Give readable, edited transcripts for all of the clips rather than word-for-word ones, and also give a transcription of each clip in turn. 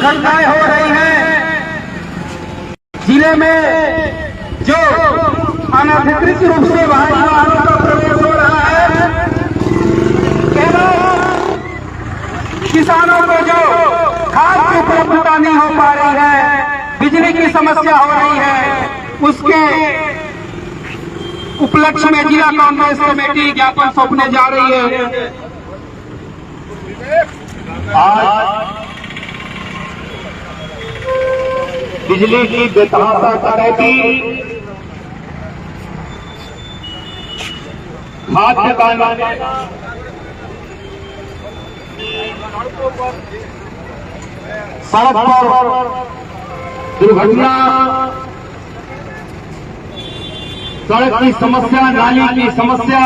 घटनाएं हो रही हैं जिले में, जो अनधिकृत रूप से भारी वाहनों का प्रवेश हो रहा है, किसानों को जो खाद की उपलब्धता नहीं हो पा रही है, बिजली की समस्या हो रही है, उसके उपलक्ष्य में जिला कांग्रेस कमेटी ज्ञापन सौंपने जा रही है। आज बिजली की बेतहाशा कटौती, खाद्य कानून, सड़क पर दुर्घटना, सड़क की समस्या, नाली की समस्या,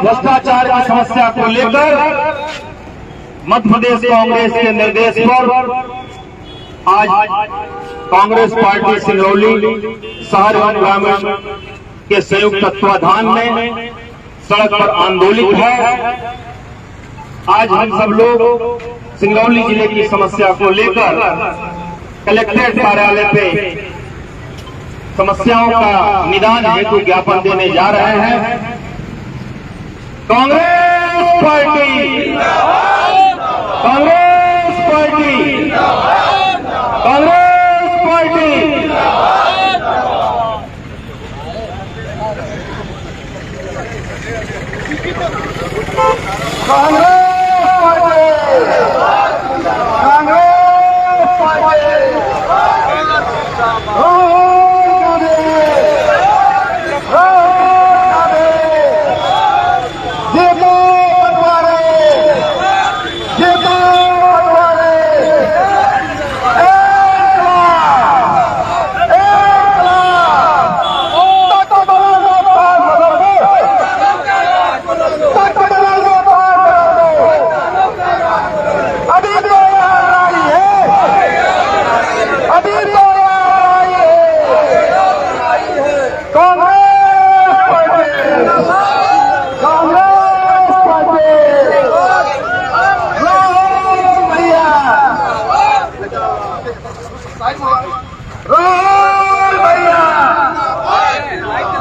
भ्रष्टाचार की समस्या को लेकर मध्य प्रदेश कांग्रेस के निर्देश पर आज कांग्रेस पार्टी सिंगरौली शहर एवं ग्रामीण के संयुक्त तत्वाधान में सड़क पर आंदोलित है। आज हम सब लोग सिंगरौली जिले की समस्या को लेकर कलेक्ट्रेट कार्यालय पे समस्याओं का निदान हेतु ज्ञापन देने जा रहे हैं। Congress party, Congress party, Congress party.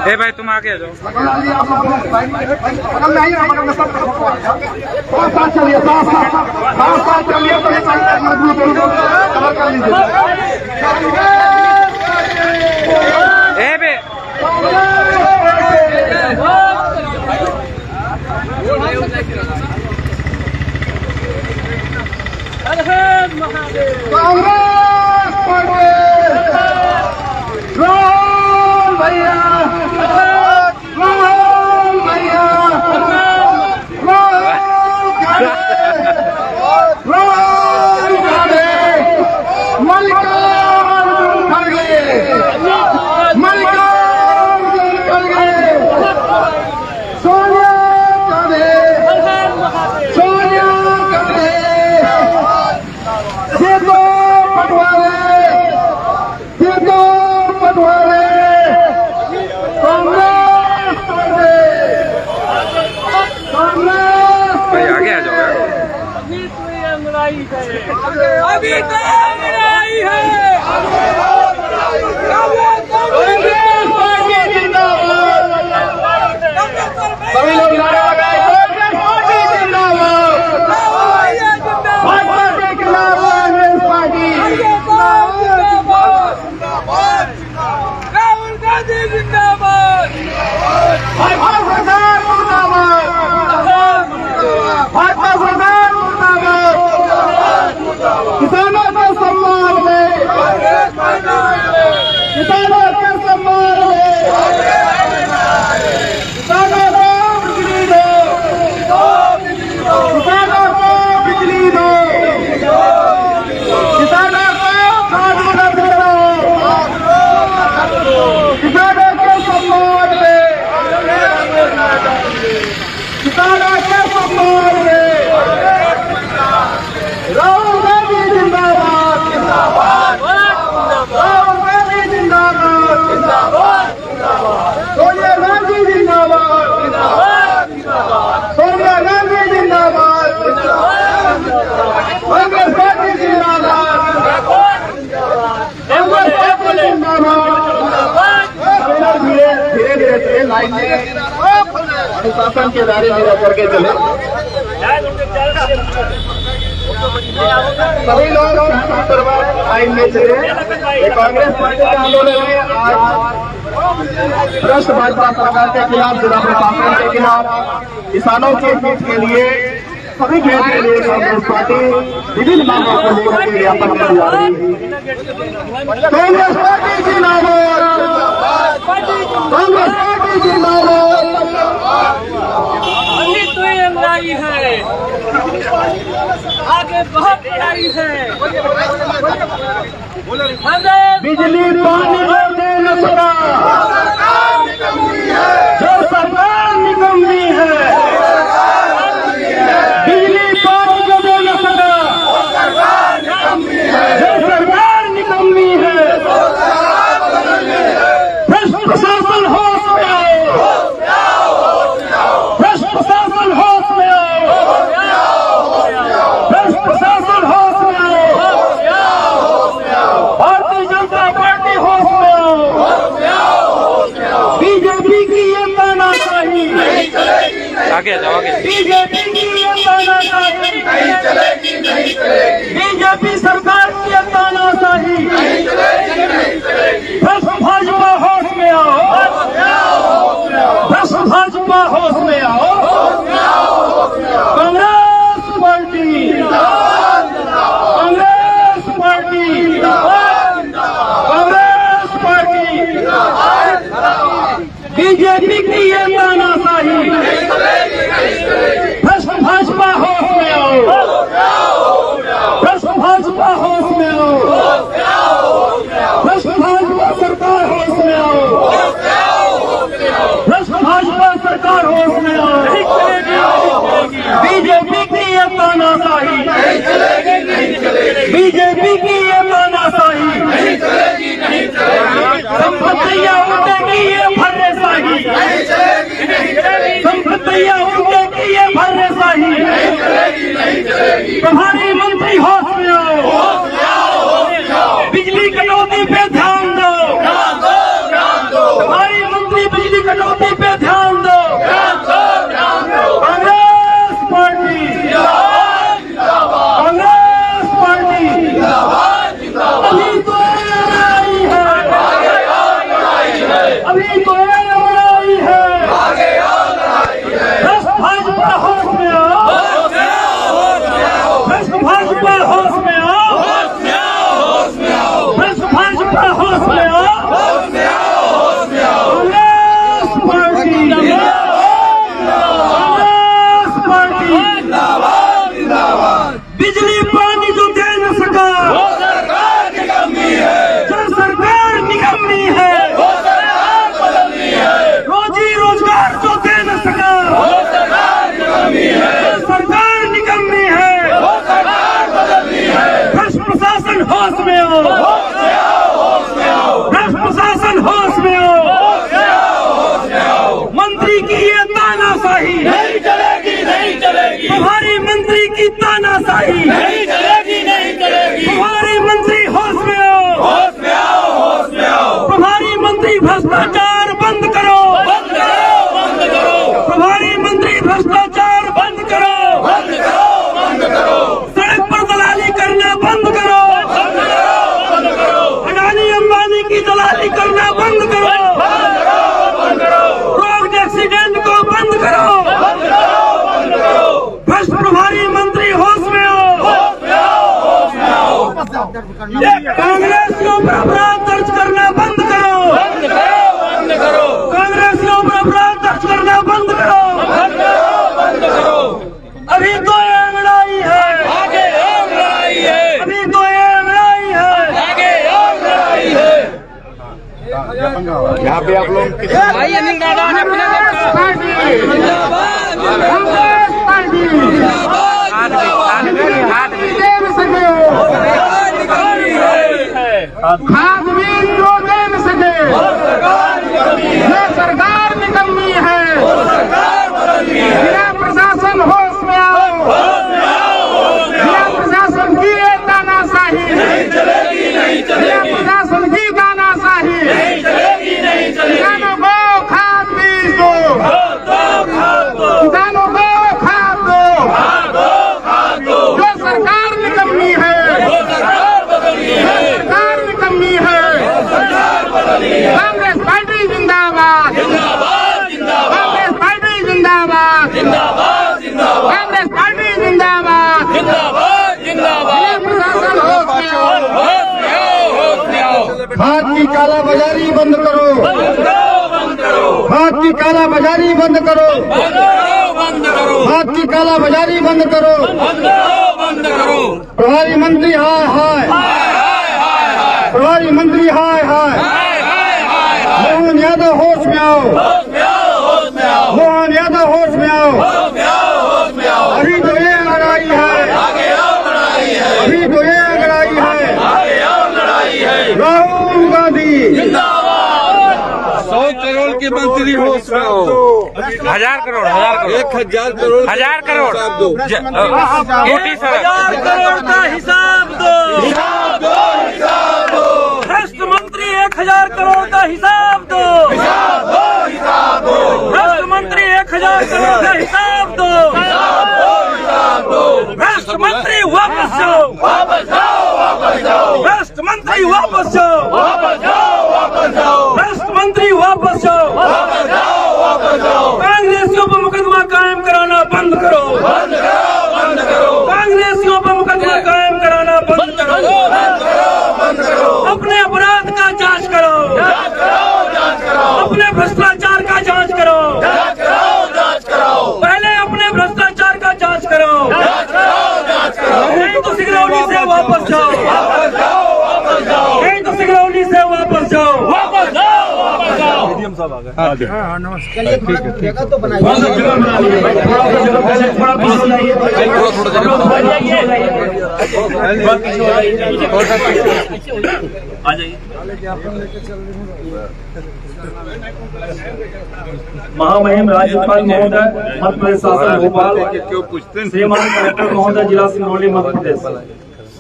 ए भाई तुम आगे आ जाओ। चलिए ए बे अभी तो लड़ाई है। सभी लोग नारा लगाए, कांग्रेस पार्टी जिंदाबाद, भाजपा के खिलाफ कांग्रेस पार्टी, राहुल गांधी जिंदाबाद, भाजपा सरकार मुर्दाबाद, भाजपा सरकार मुर्दाबाद। किसानों के सम्मान में, किसानों के सम्मान में, किसानों को बिजली दो, किसानों को बिजली दो, किसानों को खाद उपलब्ध करो, किसानों के सम्मान में, किसानों के सम्मान में। राहुल गांधी जिंदाबाद, राहुल गांधी जिंदाबाद, सोनिया गांधी जिंदाबाद, सोनिया गांधी जिंदाबाद, कांग्रेस पार्टी जिंदाबाद। लाइन में अनुशासन के दायरे में रह करके चले। सभी लोग लाइन में चले। ये कांग्रेस पार्टी के आंदोलन में आज भ्रष्ट भाजपा सरकार के खिलाफ, जिला प्रशासन के खिलाफ, किसानों के हित के लिए, सभी खेत के लिए कांग्रेस पार्टी विभिन्न मांगों को लेकर के ज्ञापन कर जा रही है। कांग्रेस पार्टी जिंदाबाद, कांग्रेस पार्टी जिंदाबाद। अभी तो ये लड़ाई है, आगे बहुत लड़ाई है। बिजली पानी और दे न सका, जो सरकार निकम्मी है। बिजली पानी जो दे न सका, जो सरकार निकम्मी है। भ्रष्ट प्रशासन होश में आओ, भ्रष्ट प्रशासन होश में आओ, भ्रष्ट प्रशासन होश में आओ, भारतीय जनता पार्टी होश में आओ। बीजेपी की ये तानाशाही नहीं चलेगी, आगे जाओ, आगे। बीजेपी की ये तानाशाही नहीं चलेगी, नहीं चलेगी। बीजेपी सरकार की ये तानाशाही नहीं चलेगी, नहीं चलेगी। भ्रष्ट भाजपा होश में आओ, भ्रष्ट भाजपा होश में आओ। Congress party, Congress party, Congress party. BJP की ये तानाशाही, भ्रष्ट भाजपा होश में आओ, भ्रष्ट भाजपा होश में आओ, भ्रष्ट भाजपा सरकार होश में आओ, भ्रष्ट भाजपा सरकार होश में आओ। बीजेपी की ये तानाशाही नहीं चलेगी, नहीं चलेगी। बीजेपी की ये तानाशाही नहीं चलेगी, नहीं चलेगी। संपत्तियां उनकी ये भर्रेशाही नहीं चलेगी, नहीं चलेगी। संपत्तियां उनकी ये भर्रेशाही नहीं चलेगी, नहीं चलेगी। प्रभारी मंत्री होश में आओ, बिजली कटौती पे ध्यान दो, प्रभारी मंत्री बिजली कटौती पे ध्यान दो। Congress party, Congress party. अभी तो ये लड़ाई है, अभी तो ये लड़ाई है। भ्रष्ट भाजपा होश में आओ, भ्रष्ट भाजपा होश में आओ, भ्रष्ट भाजपा होश में आओ। Congress party, Congress party. बिजली पानी जो दे न सका, वो सरकार निकम्मी है, जो सरकार निकम्मी है, वो सरकार बदलनी है। रोजी रोजगार जो दे न सका, वो सरकार निकम्मी है, जो सरकार निकम्मी है, वो सरकार बदलनी है। भ्रष्ट प्रशासन होश में आओ, भ्रष्ट प्रशासन होश में आओ। मंत्री की ये तानाशाही नहीं चलेगी, नहीं चलेगी। प्रभारी मंत्री की तानाशाही नहीं चलेगी, नहीं चलेगी। प्रभारी मंत्री होश में आओ, होश में आओ, होश में आओ। प्रभारी मंत्री भ्रष्टाचार बंद करो, बंद करो, बंद करो। प्रभारी मंत्री भ्रष्टाचार बंद करो, बंद करो, बंद करो। सड़क पर दलाली करना बंद करो, बंद करो, बंद करो। अडानी अंबानी की दलाली करना बंद करो, बंद करो, बंद करो। रोड एक्सीडेंट को बंद करो, बंद करो, बंद करो। भ्रष्ट प्रभारी मंत्री होश में आओ, होश में आओ, होश में आओ। कांग्रेस के ऊपर अपराध दर्ज करना बंद करो, बंद करो, बंद करो। कांग्रेस के ऊपर अपराध दर्ज करना बंद करो, बंद करो, बंद करो। अभी तो ये लड़ाई है, आगे और लड़ाई है। अभी तो ये लड़ाई है, आगे और लड़ाई है। यहाँ पे आप लोग भाई अनिल दादा ने अपने खाद बीज जो दे न सके, ये सरकार निकम्मी है, जिला प्रशासन होश में आओ, जिला प्रशासन की ये तानाशाही नहीं चलेगी, नहीं चलेगी। जिला प्रशासन की तानाशाही नहीं चलेगी, नहीं चलेगी। किसानों को खाद बीज काला बाजारी बंद करो, हाथ की काला बाजारी बंद करो, हाथ की काला बाजारी बंद करो। प्रभारी मंत्री हाय हाय, प्रभारी मंत्री हाय हाय। मोहन यादव होश में आओ, मोहन यादव होश में आओ। अभी तो ये लड़ाई है, अभी तो ये लड़ाई है। राहुल गांधी 100 करोड़ के मंत्री होश में आओ। 1000 करोड़ 1000 करोड़ 1000 करोड़ छोटी सड़क 1000 करोड़ का हिसाब दो, भ्रष्ट मंत्री 1000 करोड़ का हिसाब दो, भ्रष्ट मंत्री 1000 करोड़ का हिसाब दो, भ्रष्ट मंत्री वापस जाओ, भ्रष्ट मंत्री वापस जाओ, भ्रष्ट मंत्री वापस जाओ। कांग्रेसियों पर मुकदमा कायम कराना बंद करो, कांग्रेसियों पर मुकदमा कायम कराना बंद करो, अपने अपराध का जांच करो, अपने भ्रष्टाचार का जांच करो, पहले अपने भ्रष्टाचार का जांच करो, नहीं तो सिंगरौली से वापस जाओ, नहीं तो सिंगरौली से वापस जाओ। जगह तो बनाइए। महामहिम राज्यपाल महोदय मध्य प्रदेश शासन भोपाल, श्रीमान कलेक्टर महोदय जिला सिंगरौली मध्य प्रदेश,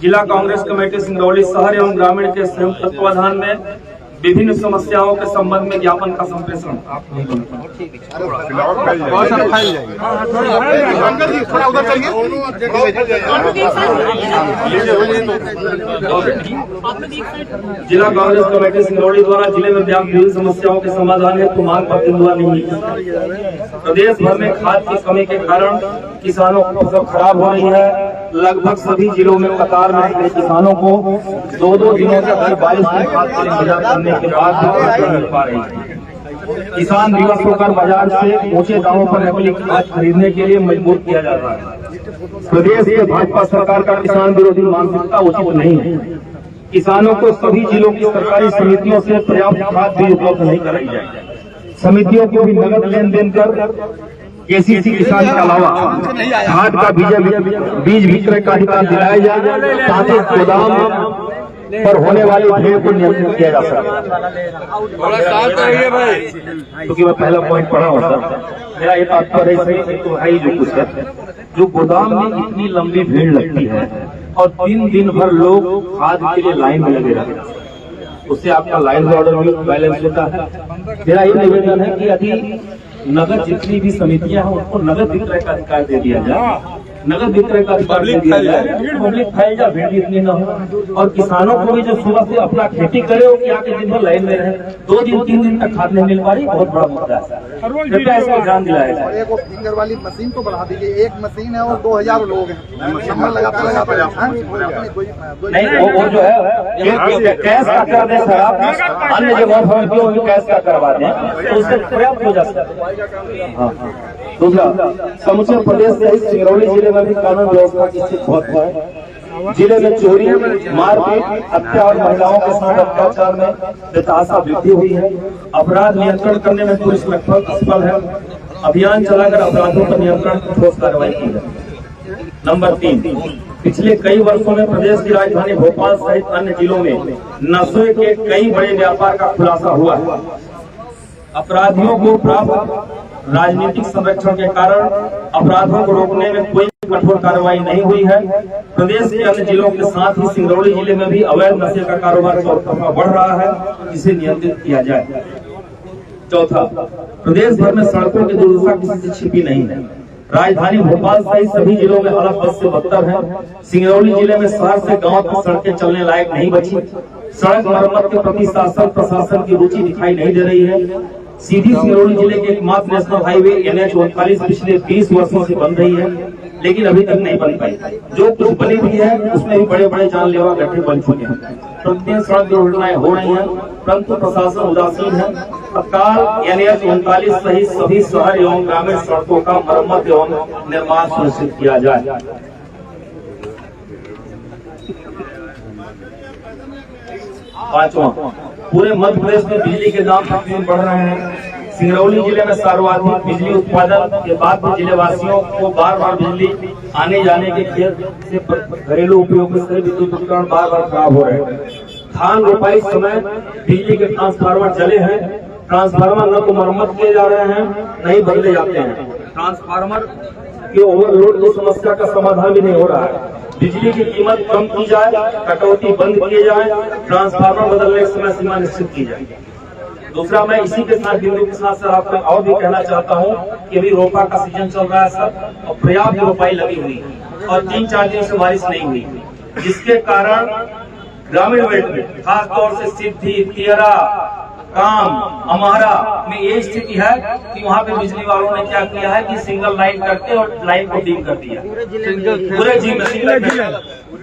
जिला कांग्रेस कमेटी सिंगरौली शहर एवं ग्रामीण के संयुक्त तत्वाधान में विभिन्न समस्याओं के संबंध में ज्ञापन का संप्रेषण। जिला कांग्रेस कमेटी सिंगरौली द्वारा जिले में व्याप्त विभिन्न समस्याओं के समाधान हेतु मांग पत्र हुआ नहीं। प्रदेश भर में खाद की कमी के कारण किसानों की फसल खराब हो रही है। लगभग सभी जिलों में कतार में खड़े किसानों को 2-2 दिनों तक 22 दिन खाद का इंतजार करने के बाद भी नहीं मिल पा रही है। किसान दिवस होकर बाजार से ऊंचे दामों पर नकली खाद खरीदने के लिए मजबूर किया जा रहा है। प्रदेश के भाजपा सरकार का किसान विरोधी मानसिकता उचित नहीं है। किसानों को सभी जिलों की सरकारी समितियों से पर्याप्त खाद भी उपलब्ध नहीं कराई जाए। समितियों को भी नगद लेन देन कर केसीसी किसान के अलावा खाद का बीज विक्रय का अधिकार दिलाया जाए ताकि गोदाम पर होने वाली भीड़ को नियंत्रित किया जा सके। क्योंकि मैं पहला पॉइंट पढ़ा हूँ सर, मेरा ये तात्पर्य तो है ही जो कुछ है, जो गोदाम में इतनी लंबी भीड़ लगती है और 3 दिन भर लोग खाद के लिए लाइन में लगे रहते हैं, उससे आपका लाइन ऑर्डर भी बैलेंस होता है। मेरा ये निवेदन है कि यदि नगद जितनी भी समितियां हैं उनको नगद विक्रय का अधिकार दे दिया जाए, नगद विक्रय का अधिकार दे दिया जाए, पब्लिक फैल जाए, भीड़ इतनी न हो। और किसानों को भी जो सुबह से अपना खेती करे हो कि आके दिन भर लाइन में रहे, 2 दिन 3 दिन तक खाद नहीं मिल पा रही, बहुत बड़ा मुद्दा है। कृपया इसको ध्यान दिलाया जाए। एक फिंगर वाली मशीन तो बढ़ा दीजिए, एक मशीन है और 2000 लोग हैं, नंबर लगाते नहीं वो जो है कैश का कर दे सर, आप अन्य जगहों कैश का करवा दें तो उससे पर्याप्त हो जाता है। दूसरा, समूचे प्रदेश सहित सिंगरौली जिले में भी कानून व्यवस्था की स्थिति बहुत है। जिले में चोरी, मारपीट, हत्या और महिलाओं के साथ अत्याचार में बेतहाशा वृद्धि हुई है। अपराध नियंत्रण करने में पुलिस लगभग असफल है। अभियान चलाकर अपराधों पर नियंत्रण की ठोस कार्रवाई की है। नंबर 3, पिछले कई वर्षों में प्रदेश की राजधानी भोपाल सहित अन्य जिलों में नशे के कई बड़े व्यापार का खुलासा हुआ है। अपराधियों को प्राप्त राजनीतिक संरक्षण के कारण अपराधों को रोकने में कोई कठोर कार्रवाई नहीं हुई है। प्रदेश के अन्य जिलों के साथ ही सिंगरौली जिले में भी अवैध नशे का कारोबार चौतरफा बढ़ रहा है, जिसे नियंत्रित किया जाए। चौथा, प्रदेश भर में सड़कों की दुर्दशा किसी से छिपी नहीं है। राजधानी भोपाल सहित सभी जिलों में हालत बद से बदतर है। सिंगरौली जिले में शहर से गांव तक सड़कें चलने लायक नहीं बची। सड़क मरम्मत के प्रति शासन प्रशासन की रुचि दिखाई नहीं दे रही है। सीधी सिंगरौली जिले के एकमात्र नेशनल हाईवे NH 39 पिछले 20 वर्षों से बन रही है, लेकिन अभी तक नहीं बन पाई। जो कुछ बनी हुई है उसमें भी बड़े बड़े जानलेवा गड्ढे बन चुके हैं। प्रतिदिन सड़क दुर्घटनाएं हो रही हैं, परंतु प्रशासन उदासीन है। तत्काल NH 39 सहित सभी शहर एवं ग्रामीण सड़कों का मरम्मत एवं निर्माण सुनिश्चित किया जाए। पांचवा, पूरे मध्य प्रदेश में बिजली के दाम प्रतिदिन बढ़ रहे हैं। सिंगरौली जिले में सर्वाधिक बिजली उत्पादन के बाद भी जिले वासियों को बार बार बिजली आने जाने के खेत से घरेलू उपयोग से विद्युत उपकरण बार बार खराब हो रहे हैं। धान रोपाई समय बिजली के ट्रांसफार्मर जले हैं, ट्रांसफार्मर न तो मरम्मत किए जा रहे हैं न ही बदले जाते हैं। ट्रांसफार्मर के ओवरलोड की समस्या का समाधान भी नहीं हो रहा है। बिजली की कीमत कम की जाए, कटौती बंद किए जाए, ट्रांसफार्मर बदलने की समय सीमा निश्चित की जाए। दूसरा, मैं इसी के साथ बिंदु के साथ सर आपको और भी कहना चाहता हूं कि अभी रोपा का सीजन चल रहा है सर, और पर्याप्त रोपाई लगी हुई है और 3-4 दिन से बारिश नहीं हुई, जिसके कारण ग्रामीण बेल्ट में खासतौर से सिद्धि, तियरा, काम, अमारा में ये स्थिति है कि वहाँ पे बिजली वालों ने क्या किया है कि सिंगल लाइन करके और लाइन को डीम कर दिया।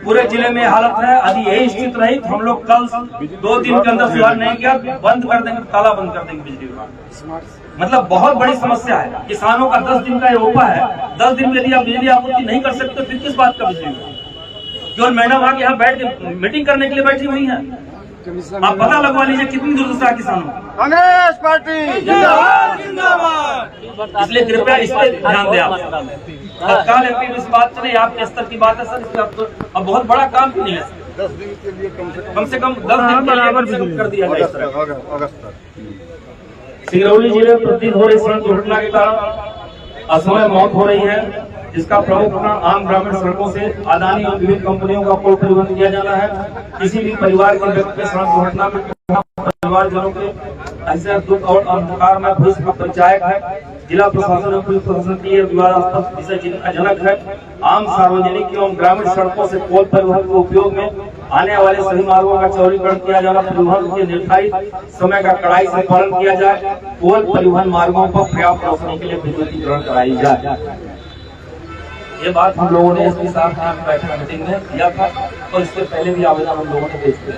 पूरे जिले में हालत है। यदि यही स्थिति रही तो हम लोग कल 2 दिन के अंदर सुधार नहीं किया, बंद कर देंगे, ताला बंद कर देंगे बिजली विभाग। मतलब बहुत बड़ी समस्या है। किसानों का 10 दिन का ये रोपा है, 10 दिन के लिए आप बिजली आपूर्ति नहीं कर सकते, फिर किस बात का बिजली विभाग? केवल मैडम आके यहाँ बैठ के मीटिंग करने के लिए बैठी हुई है। आप पता लगवा लीजिए कितनी दुर्दशा है किसानों। कांग्रेस पार्टी जिंदाबाद जिंदाबाद। इसलिए कृपया इस पर ध्यान दें। आप तत्काल इस बात चले, आपके स्तर की बात है सर, इसलिए आपको अब बहुत बड़ा काम नहीं है। 10 दिन के लिए कम से कम 10 दिन के लिए कर दिया जाए। अगस्त तक सिंगरौली जिले में प्रतिदिन हो रही सड़क दुर्घटना के कारण असमय मौत हो रही है, जिसका प्रमुख कारण आम ग्रामीण सड़कों से अदानी और विभिन्न कंपनियों का पुल परिवहन किया जाना है। किसी भी परिवार के व्यक्ति के सड़क दुर्घटना में परिवारजनों के ऐसे दुख और अंधकार में भविष्य का पंचायत है। जिला प्रशासन और पुलिस प्रशासन की यह विवादास्पद विषय चिंताजनक है। आम सार्वजनिक एवं ग्रामीण सड़कों से पोल परिवहन के उपयोग में आने वाले सभी मार्गों का चौड़ीकरण किया जाना, परिवहन के निर्धारित समय का कड़ाई से पालन किया जाए, पोल परिवहन मार्गों पर पर्याप्त रोशनी के लिए विद्युतीकरण कराई जाए। ये बात हम लोगों ने एसपी साहब के बैठक मीटिंग में किया था और इससे पहले भी आवेदन हम लोगों ने भेज दिया।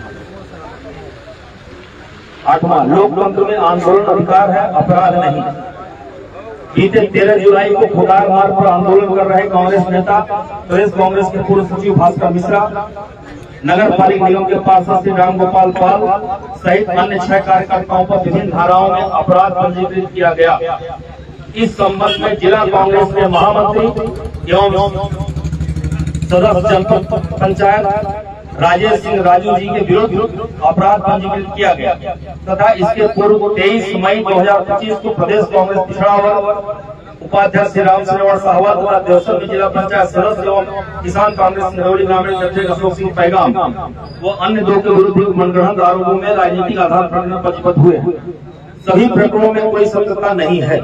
8वां, लोकतंत्र में आंदोलन अधिकार है, अपराध नहीं। बीते 13 जुलाई को खुदार मार्ग पर आंदोलन कर रहे कांग्रेस नेता, प्रदेश कांग्रेस के पूर्व सचिव भास्कर मिश्रा, नगर पालिका निगम के पार्षद श्री राम गोपाल पाल सहित अन्य 6 कार्यकर्ताओं पर विभिन्न धाराओं में अपराध पंजीकृत किया गया। इस संबंध में जिला कांग्रेस के महामंत्री एवं सदस्य जनपद पंचायत राजेश सिंह राजू जी के विरुद्ध अपराध पंजीकृत किया गया तथा इसके पूर्व 23 मई 2025 को प्रदेश कांग्रेस पिछड़ा वर्ग उपाध्यक्ष श्री राम श्रवण साहवाल तथा देवसर जिला पंचायत सदस्य एवं किसान कांग्रेस सिंगरौली ग्रामीण अध्यक्ष अशोक सिंह पैगाम वो अन्य 2 के विरुद्ध मनगढ़ंत आरोपों में राजनीतिक आधार पर पंजीबद्ध हुए। सभी प्रकरणों में कोई सत्यता नहीं है।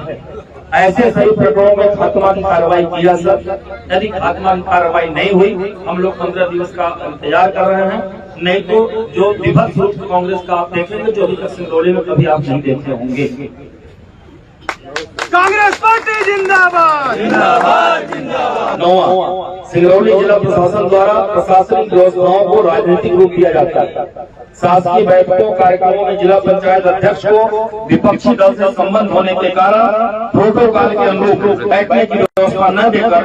ऐसे सभी प्रकरणों में खात्मा की कार्रवाई की जा सकती। यदि खात्मा की कार्रवाई नहीं हुई, हम लोग 15 दिवस का इंतजार कर रहे हैं। नहीं तो जो विभत्स रूप कांग्रेस का आप देखेंगे, जो अभी तक सिंगरौली में कभी आप नहीं देखे होंगे। कांग्रेस पार्टी जिंदाबाद जिंदाबाद जिंदाबाद। 9वां, सिंगरौली जिला प्रशासन द्वारा प्रशासनिक व्यवस्थाओं को राजनीतिक रूप दिया जाता है। शासकीय बैठकों कार्यक्रमों में जिला पंचायत अध्यक्ष को विपक्षी दल से संबंध होने के कारण प्रोटोकॉल के अनुरूप बैठने की व्यवस्था न देकर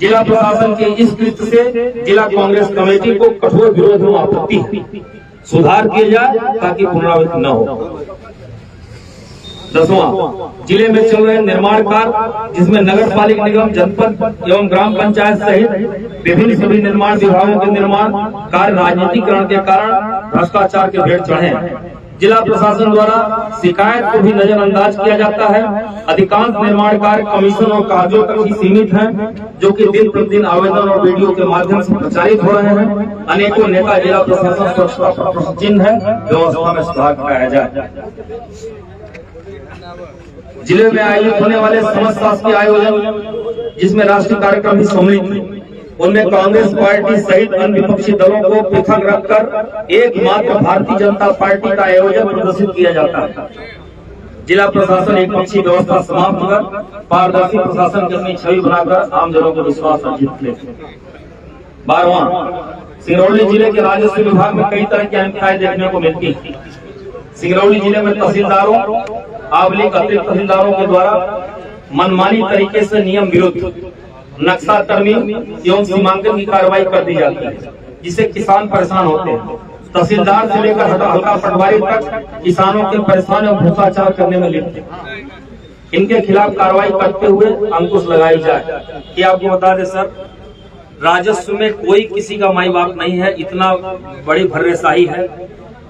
जिला प्रशासन के इस कृत्य से जिला कांग्रेस कमेटी को कठोर विरोध एवं आपत्ति है। सुधार किया जाए ताकि पुनरावृत्ति न हो। 10वां, जिले में चल रहे निर्माण कार्य जिसमें नगर पालिका निगम, जनपद एवं ग्राम पंचायत सहित विभिन्न सभी निर्माण विभागों के निर्माण कार्य राजनीतिकरण के कारण भ्रष्टाचार के भेंट चढ़े हैं। जिला प्रशासन द्वारा शिकायत को भी नजरअंदाज किया जाता है। अधिकांश निर्माण कार्य कमीशन और कागजों तक ही सीमित हैं, जो कि दिन प्रतिदिन आवेदन और वीडियो के माध्यम से प्रचारित हो रहे हैं। अनेकों नेता जिला प्रशासन स्वच्छता पर प्रश्नचिन्ह है, व्यवस्था में सुधार कराया जाए। जिले में आयोजित होने वाले समस्त शासकीय आयोजन जिसमें राष्ट्रीय कार्यक्रम भी सम्मिलित है, उनमें कांग्रेस पार्टी सहित अन्य विपक्षी दलों को पृथक रखकर एकमात्र भारतीय जनता पार्टी का आयोजन प्रदर्शित किया जाता है। जिला प्रशासन एक पक्षी व्यवस्था समाप्त कर पारदर्शी प्रशासन की अपनी छवि बनाकर आमजनों को विश्वास अर्जित ले। 12वां, सिंगरौली जिले के राजस्व विभाग में कई तरह की अनियमितताएं देखने को मिलती है। सिंगरौली जिले में तहसीलदारों, आबलिक अतिरिक्त तहसीलदारों के द्वारा मनमानी तरीके से नियम विरुद्ध नक्शा तरमीम एवं सीमांकन की कार्रवाई कर दी जाती है, जिससे किसान परेशान होते हैं। तहसीलदार से लेकर हल्का पटवारी तक किसानों के परेशान एवं भ्रष्टाचार करने में लिप्त हैं। इनके खिलाफ कार्रवाई करते हुए अंकुश लगाई जाए। ये आपको बता दें सर, राजस्व में कोई किसी का माई बाप नहीं है, इतना बड़ी भर्रेशाही है।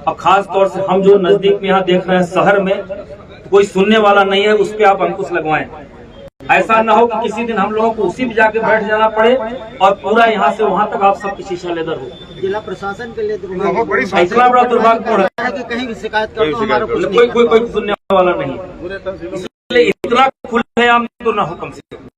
और खास तौर से हम जो नजदीक में यहाँ देख रहे हैं शहर में, कोई सुनने वाला नहीं है, उस पर आप अंकुश लगवाएं। ऐसा ना हो कि किसी दिन हम लोगों को उसी में जाके बैठ जाना पड़े और पूरा यहाँ से वहाँ तक आप सबकी शीशा लेदर हो। जिला प्रशासन के लिए इतना बड़ा दुर्भाग्यपूर्ण है कि कहीं भी शिकायत कर दो, हमारा कुछ कोई सुनने वाला नहीं, इसलिए इतना खुलेआम तो ना हो कम से कम।